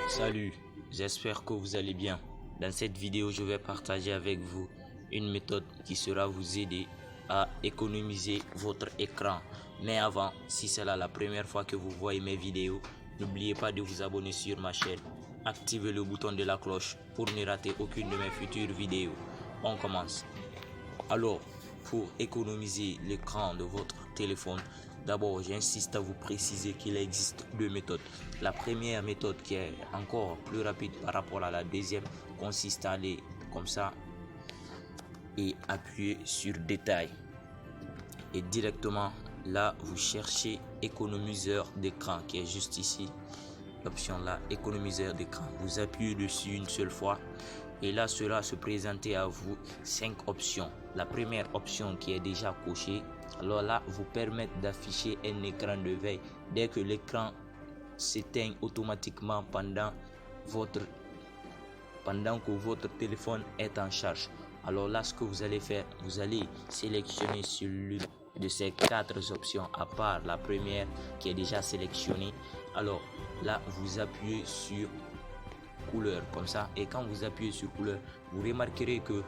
Salut, j'espère que vous allez bien. Dans cette vidéo, je vais partager avec vous une méthode qui sera vous aider à économiser votre écran. Mais avant, si c'est la première fois que vous voyez mes vidéos, n'oubliez pas de vous abonner sur ma chaîne. Activez le bouton de la cloche pour ne rater aucune de mes futures vidéos. On commence. Alors, pour économiser l'écran de votre téléphone, d'abord, j'insiste à vous préciser qu'il existe deux méthodes. La première méthode, qui est encore plus rapide par rapport à la deuxième, consiste à aller comme ça et appuyer sur détail. Et directement là, vous cherchez économiseur d'écran qui est juste ici. L'option là, économiseur d'écran. Vous appuyez dessus une seule fois. Et là sera se présenter à vous 5 options. La première option qui est déjà cochée, alors là vous permet d'afficher un écran de veille dès que l'écran s'éteint automatiquement pendant que votre téléphone est en charge. Alors là, ce que vous allez faire, vous allez sélectionner sur l'une de ces 4 options à part la première qui est déjà sélectionnée. Alors là, vous appuyez sur couleur comme ça, et quand vous appuyez sur couleur, vous remarquerez que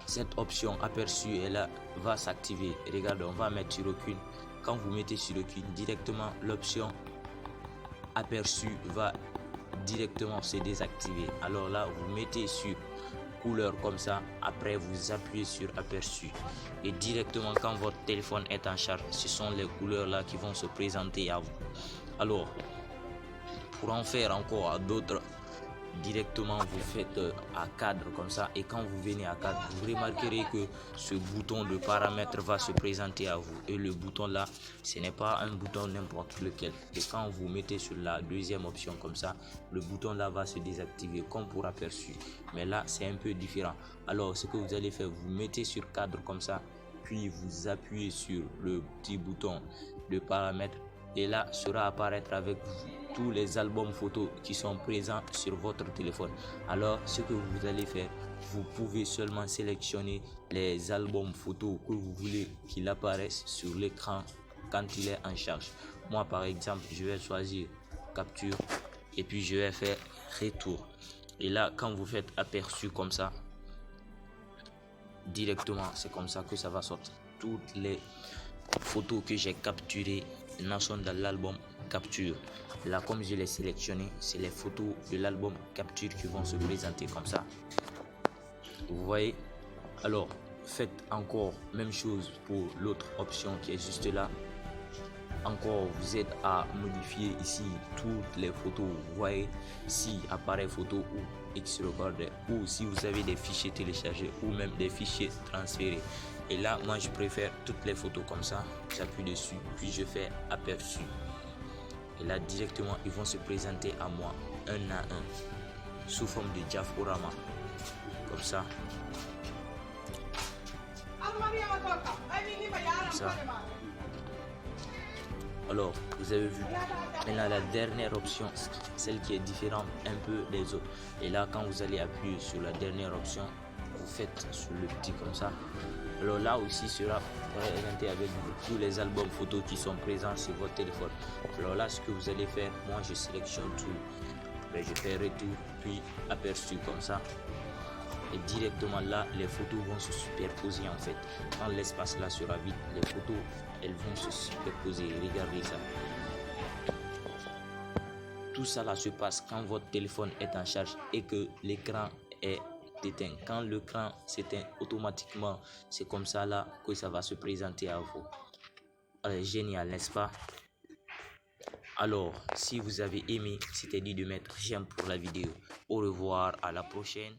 cette option aperçue elle va s'activer. Regardez, on va mettre sur aucune. Quand vous mettez sur aucune, directement l'option aperçue va directement se désactiver. Alors là, vous mettez sur couleur comme ça, après vous appuyez sur aperçu et directement quand votre téléphone est en charge, ce sont les couleurs là qui vont se présenter à vous. Alors pour en faire encore à d'autres, directement vous faites à cadre comme ça, et quand vous venez à cadre, vous remarquerez que ce bouton de paramètres va se présenter à vous, et le bouton là, ce n'est pas un bouton n'importe lequel. Et quand vous mettez sur la deuxième option comme ça, le bouton là va se désactiver comme pour aperçu, mais là c'est un peu différent. Alors ce que vous allez faire, vous mettez sur cadre comme ça, puis vous appuyez sur le petit bouton de paramètres, et là sera apparaître avec vous tous les albums photos qui sont présents sur votre téléphone. Alors ce que vous allez faire, vous pouvez seulement sélectionner les albums photos que vous voulez qu'il apparaisse sur l'écran quand il est en charge. Moi par exemple, je vais choisir capture et puis je vais faire retour. Et là quand vous faites aperçu comme ça, directement c'est comme ça que ça va sortir. Toutes les photos que j'ai capturées sont dans l'album capture. Là comme je l'ai sélectionné, c'est les photos de l'album capture qui vont se présenter comme ça, vous voyez. Alors faites encore même chose pour l'autre option qui est juste là. Encore vous êtes à modifier ici toutes les photos, vous voyez, si appareil photo ou X recorder, ou si vous avez des fichiers téléchargés ou même des fichiers transférés. Et là moi je préfère toutes les photos comme ça, j'appuie dessus puis je fais aperçu, et là directement ils vont se présenter à moi un à un sous forme de diaporama comme ça. Alors vous avez vu, maintenant la dernière option, celle qui est différente un peu des autres, et là quand vous allez appuyer sur la dernière option, vous faites sur le petit comme ça. Alors là aussi sera présenté avec vous tous les albums photos qui sont présents sur votre téléphone. Alors là ce que vous allez faire, moi je sélectionne tout, après je fais retour puis aperçu comme ça, et directement là les photos vont se superposer en fait. Quand l'espace là sera vide, les photos elles vont se superposer. Regardez ça. Tout ça là se passe quand votre téléphone est en charge et que l'écran est éteint. Quand l'écran s'éteint automatiquement, c'est comme ça là que ça va se présenter à vous. Alors, génial, n'est-ce pas? Alors si vous avez aimé, c'était dit de mettre j'aime pour la vidéo. Au revoir, à la prochaine.